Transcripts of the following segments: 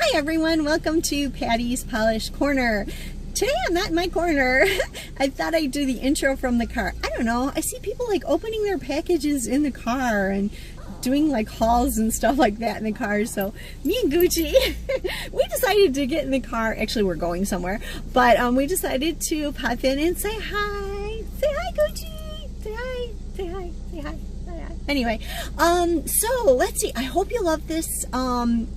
Hi everyone, welcome to Patty's Polish Corner. Today I'm not in my corner. I thought I'd do the intro from the car. I don't know, I see people like opening their packages in the car and doing like hauls and stuff like that in the car. So me and Gucci, we decided to get in the car. Actually, we're going somewhere, but we decided to pop in and say hi. Say hi, Gucci. Say hi. Say hi. Say hi. Anyway, so let's see. I hope you love this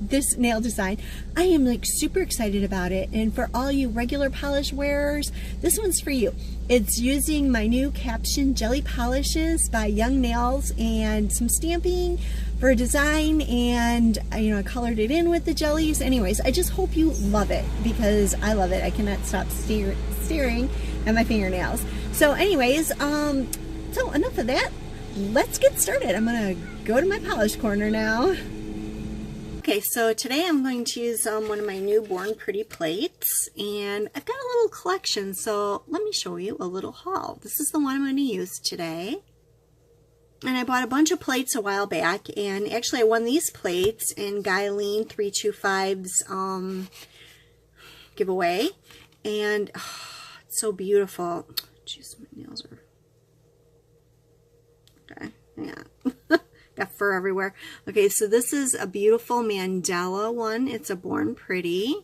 this nail design. I am like super excited about it, and for all you regular polish wearers, this one's for you. It's using my new Caption Jelly Polishes by Young Nails and some stamping for a design, and I colored it in with the jellies. Anyways, I just hope you love it because I love it. I cannot stop staring at my fingernails. So anyways, so enough of that. Let's get started. I'm gonna go to my polish corner now. Okay, so today I'm going to use one of my new Born Pretty plates, and I've got a little collection, so let me show you a little haul. This is the one I'm going to use today. And I bought a bunch of plates a while back, and actually I won these plates in Guyleen 325's giveaway, and it's so beautiful. Jeez, my nails are... Okay, yeah, got fur everywhere. Okay, so this is a beautiful mandala one. It's a Born Pretty.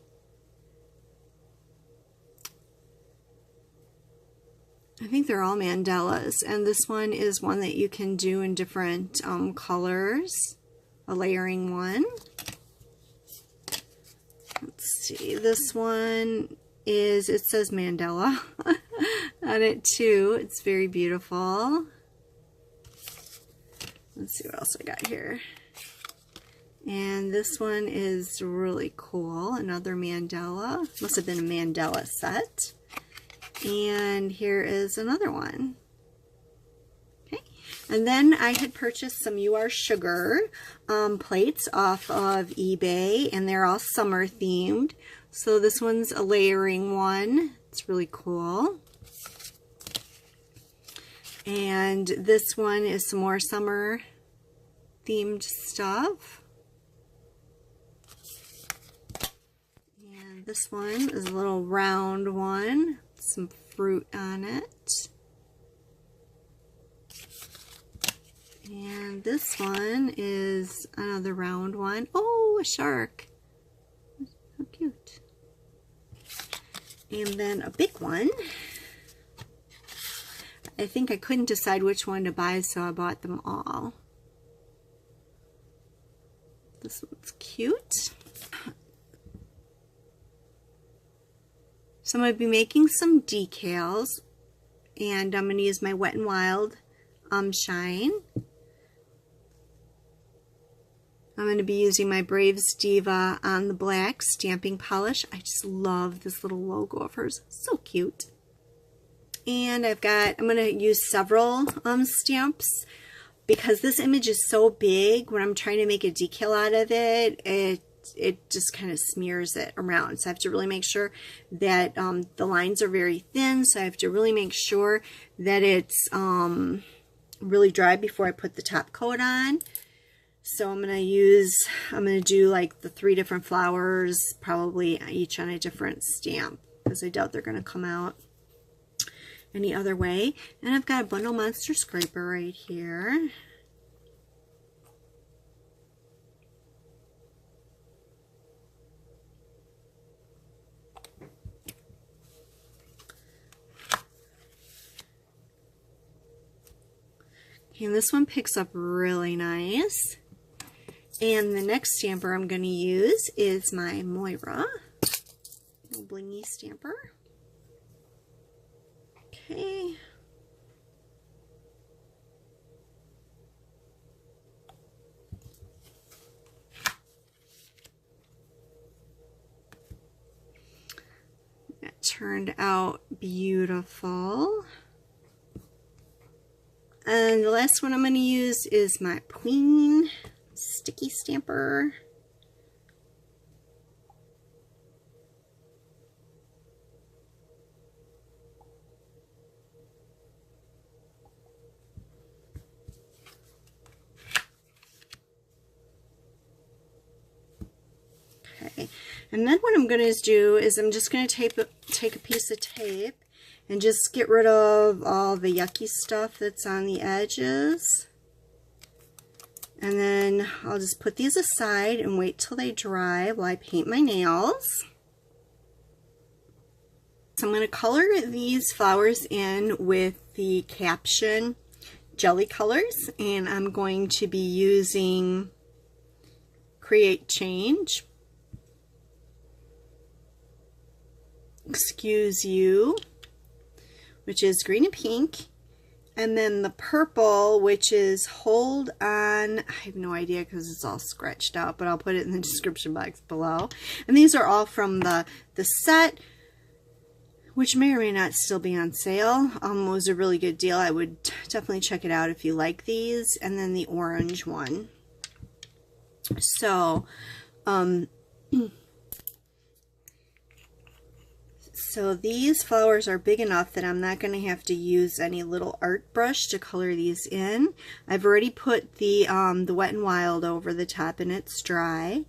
I think they're all mandalas, and this one is one that you can do in different colors, a layering one. Let's see, this one is, it says mandala on it too. It's very beautiful. Let's see what else I got here. And this one is really cool. Another mandala. Must have been a mandala set. And here is another one. Okay. And then I had purchased some You Are Sugar plates off of eBay. And they're all summer themed. So this one's a layering one. It's really cool. And this one is some more summer themed stuff. And this one is a little round one, some fruit on it. And this one is another round one. Oh, a shark. How cute. And then a big one. I think I couldn't decide which one to buy, so I bought them all. This one's cute. So I'm going to be making some decals, and I'm going to use my Wet n Wild Shine. I'm going to be using my Braves Diva on the black stamping polish. I just love this little logo of hers. So cute. And I'm going to use several stamps because this image is so big. When I'm trying to make a decal out of it, it just kind of smears it around. So I have to really make sure that the lines are very thin. So I have to really make sure that it's really dry before I put the top coat on. So I'm going to do like the 3 different flowers, probably each on a different stamp, because I doubt they're going to come out any other way. And I've got a Bundle Monster scraper right here. Okay, and this one picks up really nice. And the next stamper I'm going to use is my Moira, little blingy stamper. Okay. That turned out beautiful. And the last one I'm going to use is my Queen sticky stamper. Okay. Okay, and then what I'm going to do is I'm just going to take a piece of tape and just get rid of all the yucky stuff that's on the edges. And then I'll just put these aside and wait till they dry while I paint my nails. So I'm going to color these flowers in with the Caption Jelly Colors, and I'm going to be using Create Change, Excuse You, which is green and pink, and then the purple, which is Hold On. I have no idea because it's all scratched out, but I'll put it in the description box below. And these are all from the set, which may or may not still be on sale. It was a really good deal. I would definitely check it out if you like these. And then the orange one. So, so these flowers are big enough that I'm not going to have to use any little art brush to color these in. I've already put the Wet n Wild over the top and it's dry.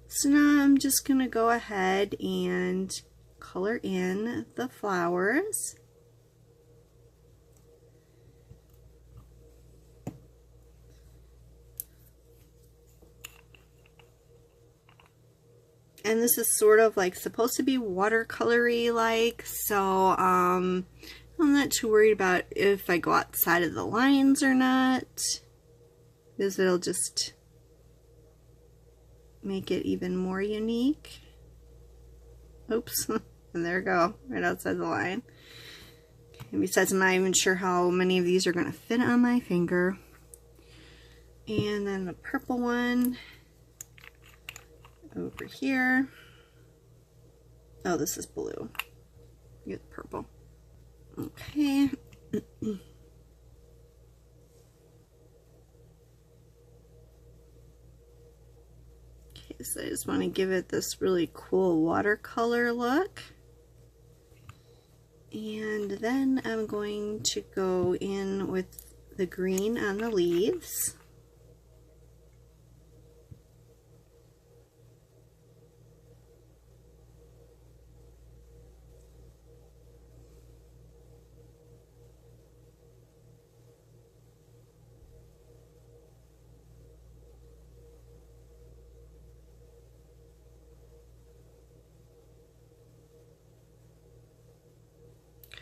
So now I'm just going to go ahead and color in the flowers. And this is sort of like supposed to be watercolory like, so I'm not too worried about if I go outside of the lines or not, because it'll just make it even more unique. Oops. And there we go, right outside the line. And besides, I'm not even sure how many of these are going to fit on my finger. And then the purple one over here. Oh, this is blue. Get purple. Okay. Okay, so I just want to give it this really cool watercolor look. And then I'm going to go in with the green on the leaves.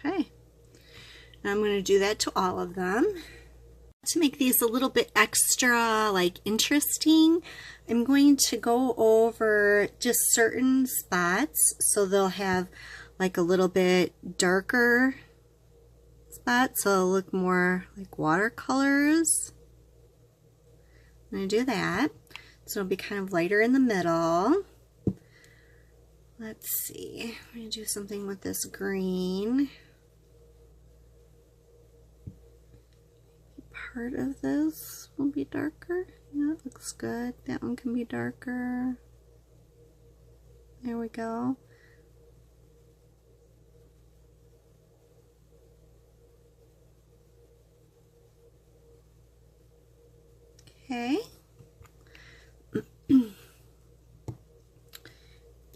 Okay, now I'm going to do that to all of them. To make these a little bit extra, like, interesting, I'm going to go over just certain spots so they'll have like a little bit darker spots, so they'll look more like watercolors. I'm going to do that. So it'll be kind of lighter in the middle. Let's see, I'm going to do something with this green. Part of this will be darker. Yeah, that looks good. That one can be darker. There we go. Okay.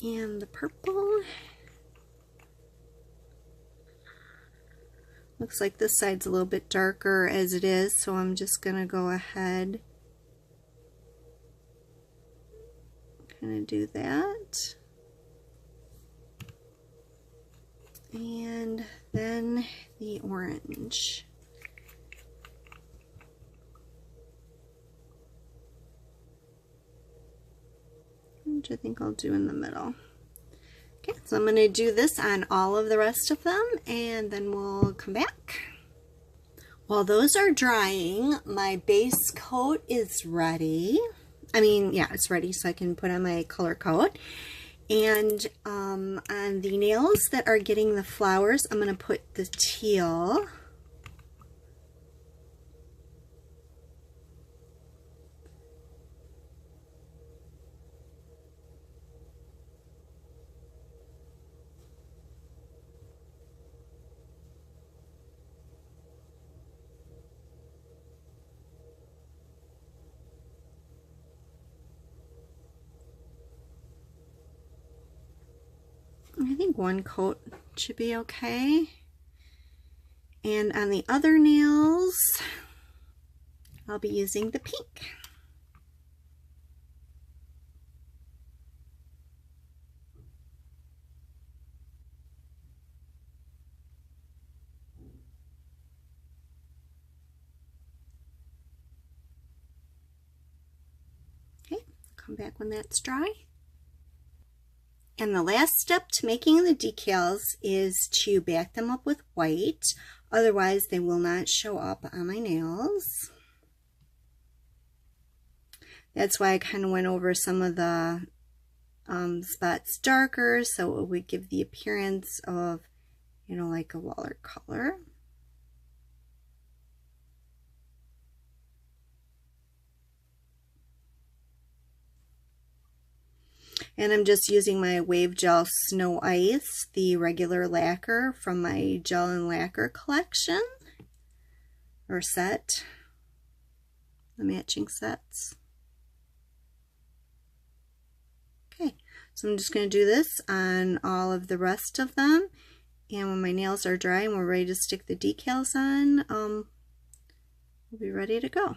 And the purple. Looks like this side's a little bit darker as it is, so I'm just going to go ahead kind of do that. And then the orange. Which I think I'll do in the middle. Okay, so I'm going to do this on all of the rest of them, and then we'll come back. While those are drying, my base coat is ready. I mean, yeah, it's ready, so I can put on my color coat. And on the nails that are getting the flowers, I'm going to put the teal. I think one coat should be okay. And on the other nails, I'll be using the pink. Okay, come back when that's dry. And the last step to making the decals is to back them up with white, otherwise they will not show up on my nails. That's why I kind of went over some of the spots darker, so it would give the appearance of, you know, like a watercolor. And I'm just using my Wave Gel Snow Ice, the regular lacquer from my Gel and Lacquer collection, or set, the matching sets. Okay, so I'm just going to do this on all of the rest of them, and when my nails are dry and we're ready to stick the decals on, we'll be ready to go.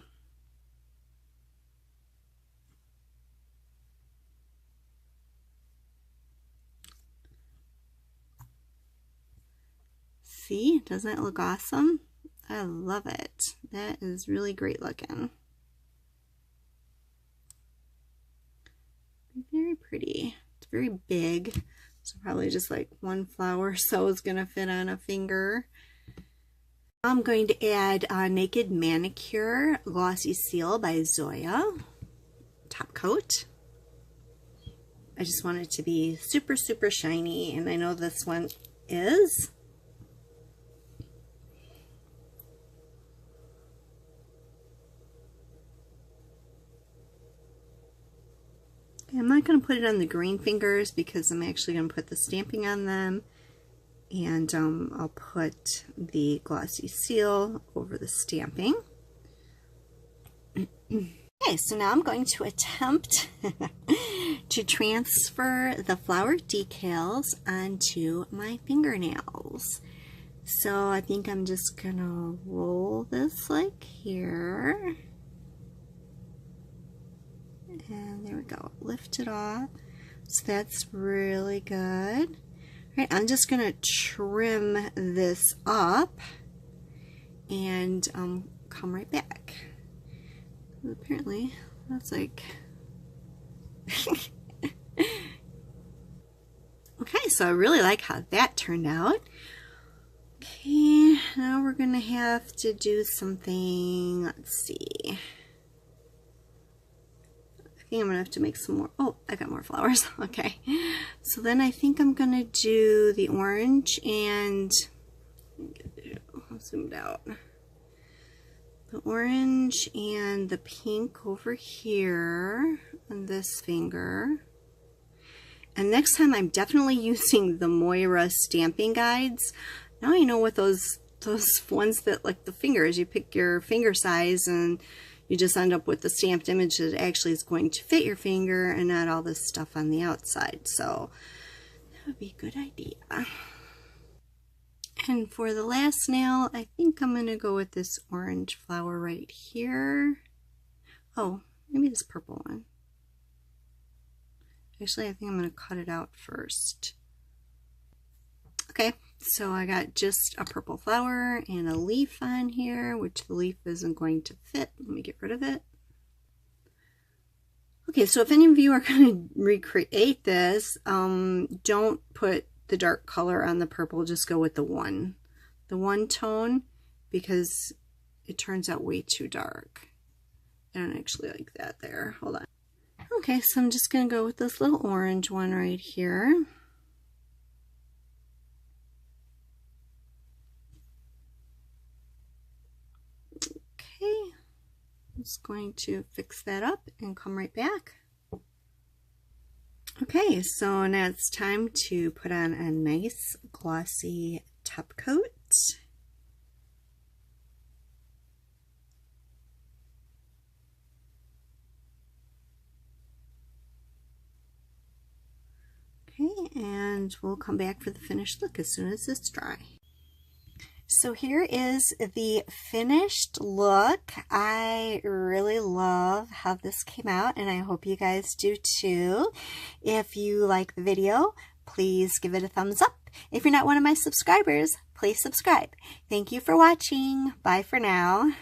See, doesn't it look awesome? I love it. That is really great looking. Very pretty. It's very big, so probably just like one flower or so is gonna fit on a finger. I'm going to add Naked Manicure Glossy Seal by Zoya top coat. I just want it to be super, super shiny, and I know this one is. I'm not going to put it on the green fingers because I'm actually going to put the stamping on them, and I'll put the glossy seal over the stamping. Okay, so now I'm going to attempt to transfer the flower decals onto my fingernails. So I think I'm just going to roll this like here. And there we go, lift it off. So that's really good. All right, I'm just gonna trim this up and come right back. Apparently, that's like okay, so I really like how that turned out. Okay, now we're gonna have to do something, let's see. I think I'm gonna have to make some more. Oh, I got more flowers. Okay, so then I think I'm gonna do the orange and zoomed out. The orange and the pink over here on this finger. And next time I'm definitely using the Moira stamping guides. Now I know what those ones that like the fingers, you pick your finger size and you just end up with the stamped image that actually is going to fit your finger and not all this stuff on the outside. So that would be a good idea. And for the last nail, I think I'm going to go with this orange flower right here. Oh, maybe this purple one. Actually, I think I'm going to cut it out first. Okay, so I got just a purple flower and a leaf on here, which the leaf isn't going to fit. Let me get rid of it. Okay, so if any of you are going to recreate this, don't put the dark color on the purple, just go with the one tone, because it turns out way too dark. I don't actually like that there. Hold on. Okay, so I'm just going to go with this little orange one right here. Okay, I'm just going to fix that up and come right back. Okay, so now it's time to put on a nice glossy top coat. Okay, and we'll come back for the finished look as soon as it's dry. So here is the finished look. I really love how this came out, and I hope you guys do too. If you like the video, please give it a thumbs up. If you're not one of my subscribers, please subscribe. Thank you for watching. Bye for now.